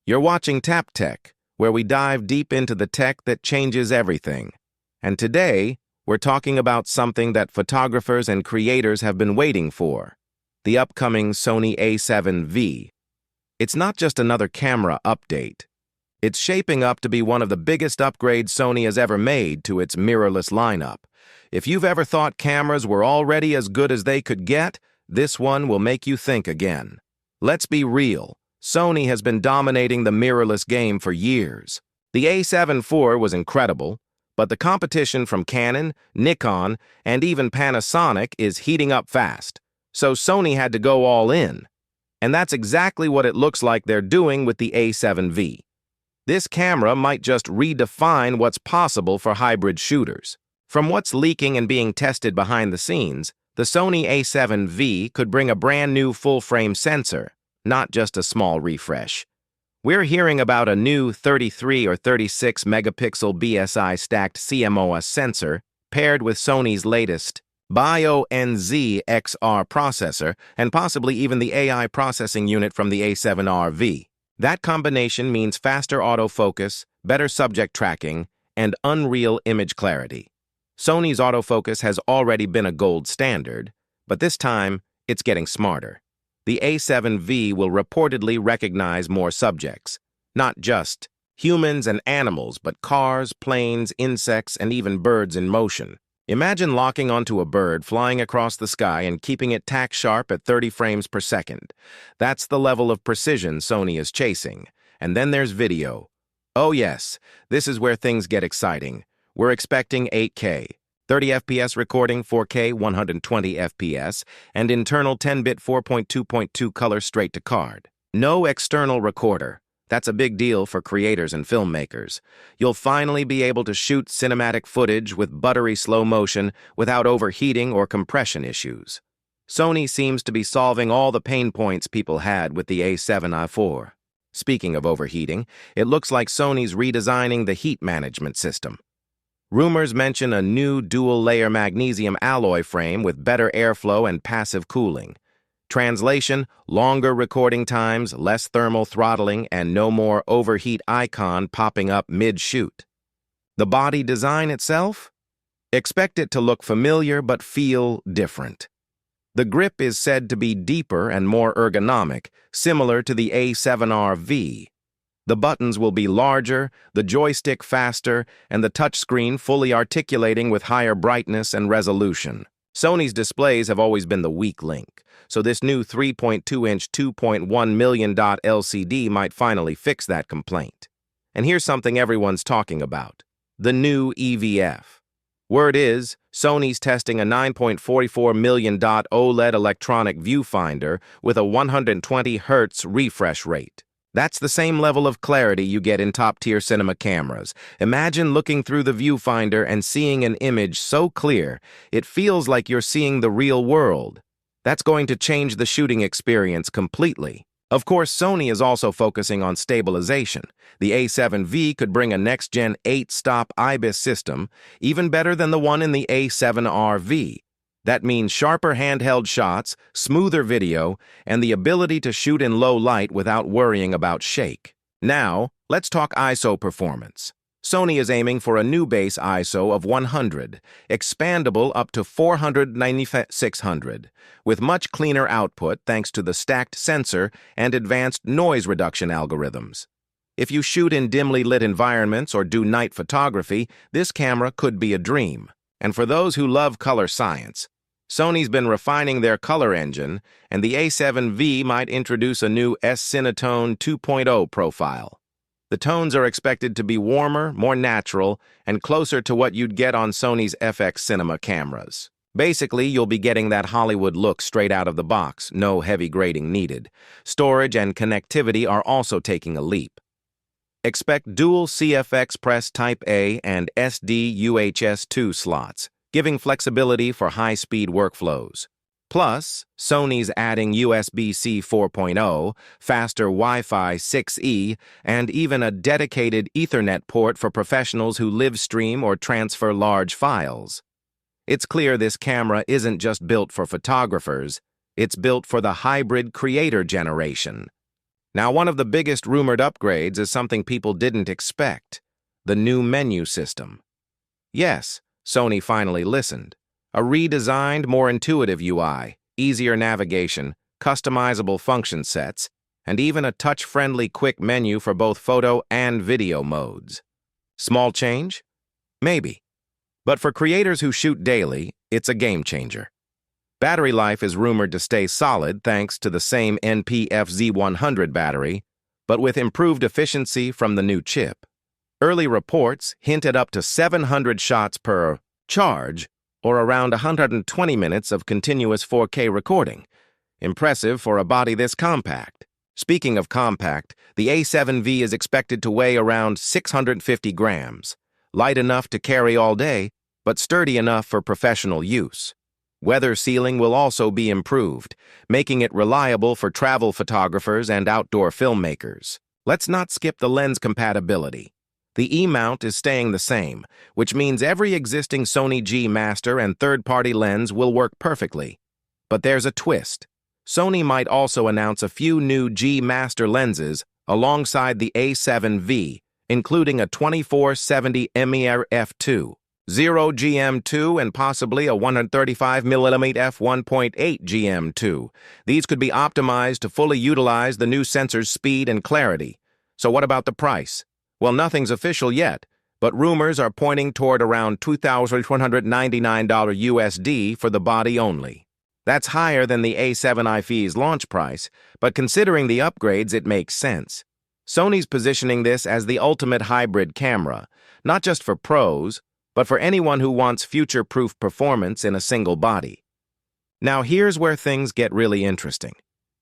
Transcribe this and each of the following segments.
You're watching Tap Tech, where we dive deep into the tech that changes everything. And today, we're talking about something that photographers and creators have been waiting for, the upcoming Sony A7 V. It's not just another camera update. It's shaping up to be one of the biggest upgrades Sony has ever made to its mirrorless lineup. If you've ever thought cameras were already as good as they could get, this one will make you think again. Let's be real. Sony has been dominating the mirrorless game for years. The A7 IV was incredible, but the competition from Canon, Nikon, and even Panasonic is heating up fast. So Sony had to go all in. And that's exactly what it looks like they're doing with the A7 V. This camera might just redefine what's possible for hybrid shooters. From what's leaking and being tested behind the scenes, the Sony A7 V could bring a brand new full-frame sensor, not just a small refresh. We're hearing about a new 33 or 36 megapixel BSI stacked CMOS sensor paired with Sony's latest BioNZ XR processor and possibly even the AI processing unit from the A7R V. That combination means faster autofocus, better subject tracking, and unreal image clarity. Sony's autofocus has already been a gold standard, but this time it's getting smarter. The A7 V will reportedly recognize more subjects, not just humans and animals, but cars, planes, insects, and even birds in motion. Imagine locking onto a bird flying across the sky and keeping it tack sharp at 30 frames per second. That's the level of precision Sony is chasing. And then there's video. Oh yes, this is where things get exciting. We're expecting 8K. 30 FPS recording, 4K 120 FPS, and internal 10-bit 4.2.2 color straight to card. No external recorder. That's a big deal for creators and filmmakers. You'll finally be able to shoot cinematic footage with buttery slow motion without overheating or compression issues. Sony seems to be solving all the pain points people had with the A7 IV. Speaking of overheating, it looks like Sony's redesigning the heat management system. Rumors mention a new dual-layer magnesium alloy frame with better airflow and passive cooling. Translation: longer recording times, less thermal throttling, and no more overheat icon popping up mid-shoot. The body design itself? Expect it to look familiar but feel different. The grip is said to be deeper and more ergonomic, similar to the A7R V. The buttons will be larger, the joystick faster, and the touchscreen fully articulating with higher brightness and resolution. Sony's displays have always been the weak link, so this new 3.2-inch 2.1 million dot LCD might finally fix that complaint. And here's something everyone's talking about: the new EVF. Word is, Sony's testing a 9.44 million dot OLED electronic viewfinder with a 120 Hz refresh rate. That's the same level of clarity you get in top-tier cinema cameras. Imagine looking through the viewfinder and seeing an image so clear, it feels like you're seeing the real world. That's going to change the shooting experience completely. Of course, Sony is also focusing on stabilization. The A7 V could bring a next-gen 8-stop IBIS system, even better than the one in the A7R V. That means sharper handheld shots, smoother video, and the ability to shoot in low light without worrying about shake. Now, let's talk ISO performance. Sony is aiming for a new base ISO of 100, expandable up to 49600, with much cleaner output thanks to the stacked sensor and advanced noise reduction algorithms. If you shoot in dimly lit environments or do night photography, this camera could be a dream. And for those who love color science, Sony's been refining their color engine, and the A7 V might introduce a new S-Cinetone 2.0 profile. The tones are expected to be warmer, more natural, and closer to what you'd get on Sony's FX Cinema cameras. Basically, you'll be getting that Hollywood look straight out of the box, no heavy grading needed. Storage and connectivity are also taking a leap. Expect dual CFX Press Type A and SD UHS 2 slots, giving flexibility for high-speed workflows. Plus, Sony's adding USB-C 4.0, faster Wi-Fi 6E, and even a dedicated Ethernet port for professionals who live stream or transfer large files. It's clear this camera isn't just built for photographers, it's built for the hybrid creator generation. Now, one of the biggest rumored upgrades is something people didn't expect: the new menu system. Yes, Sony finally listened. A redesigned, more intuitive UI, easier navigation, customizable function sets, and even a touch-friendly quick menu for both photo and video modes. Small change? Maybe. But for creators who shoot daily, it's a game changer. Battery life is rumored to stay solid thanks to the same NPF-Z100 battery, but with improved efficiency from the new chip. Early reports hint at up to 700 shots per charge, or around 120 minutes of continuous 4K recording. Impressive for a body this compact. Speaking of compact, the A7 V is expected to weigh around 650 grams, light enough to carry all day, but sturdy enough for professional use. Weather sealing will also be improved, making it reliable for travel photographers and outdoor filmmakers. Let's not skip the lens compatibility. The E-mount is staying the same, which means every existing Sony G Master and third-party lens will work perfectly. But there's a twist. Sony might also announce a few new G Master lenses alongside the A7 V, including a 24-70 mm f2, 0 GM2, and possibly a 135mm f1.8 GM2. These could be optimized to fully utilize the new sensor's speed and clarity. So what about the price? Well, nothing's official yet, but rumors are pointing toward around $2,199 USD for the body only. That's higher than the A7 V's launch price, but considering the upgrades, it makes sense. Sony's positioning this as the ultimate hybrid camera, not just for pros, but for anyone who wants future-proof performance in a single body. Now here's where things get really interesting.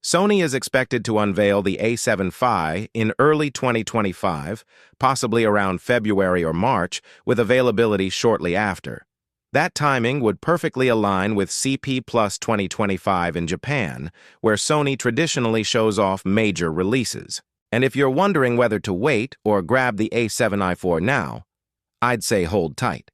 Sony is expected to unveil the A7 V in early 2025, possibly around February or March, with availability shortly after. That timing would perfectly align with CP Plus 2025 in Japan, where Sony traditionally shows off major releases. And if you're wondering whether to wait or grab the A7 IV now, I'd say hold tight.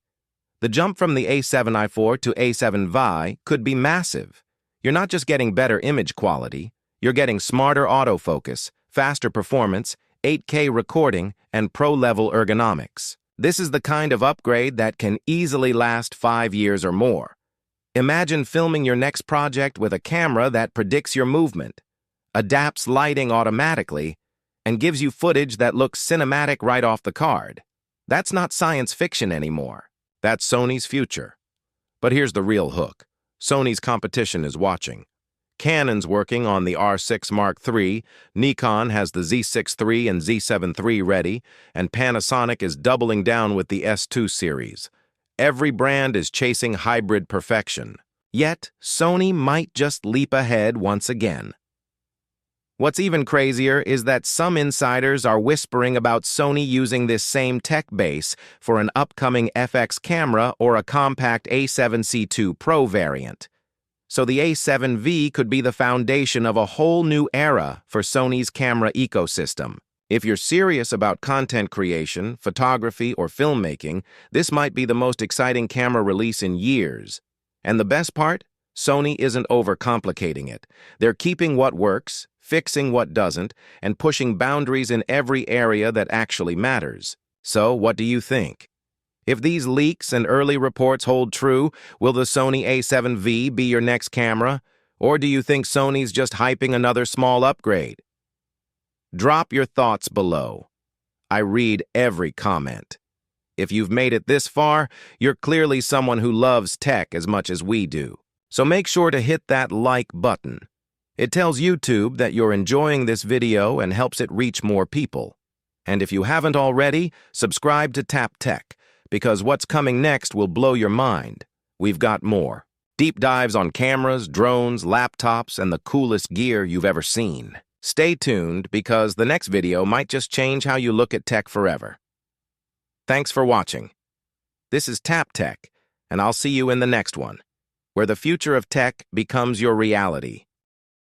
The jump from the A7 IV to A7 V could be massive. You're not just getting better image quality, you're getting smarter autofocus, faster performance, 8K recording, and pro-level ergonomics. This is the kind of upgrade that can easily last 5 years or more. Imagine filming your next project with a camera that predicts your movement, adapts lighting automatically, and gives you footage that looks cinematic right off the card. That's not science fiction anymore. That's Sony's future. But here's the real hook. Sony's competition is watching. Canon's working on the R6 Mark III, Nikon has the Z6 III and Z7 III ready, and Panasonic is doubling down with the S2 series. Every brand is chasing hybrid perfection. Yet, Sony might just leap ahead once again. What's even crazier is that some insiders are whispering about Sony using this same tech base for an upcoming FX camera or a compact A7C II Pro variant. So the A7 V could be the foundation of a whole new era for Sony's camera ecosystem. If you're serious about content creation, photography, or filmmaking, this might be the most exciting camera release in years. And the best part? Sony isn't overcomplicating it. They're keeping what works, fixing what doesn't, and pushing boundaries in every area that actually matters. So, what do you think? If these leaks and early reports hold true, will the Sony A7 V be your next camera? Or do you think Sony's just hyping another small upgrade? Drop your thoughts below. I read every comment. If you've made it this far, you're clearly someone who loves tech as much as we do. So make sure to hit that like button. It tells YouTube that you're enjoying this video and helps it reach more people. And if you haven't already, subscribe to Tap Tech, because what's coming next will blow your mind. We've got more. Deep dives on cameras, drones, laptops, and the coolest gear you've ever seen. Stay tuned, because the next video might just change how you look at tech forever. Thanks for watching. This is Tap Tech, and I'll see you in the next one, where the future of tech becomes your reality.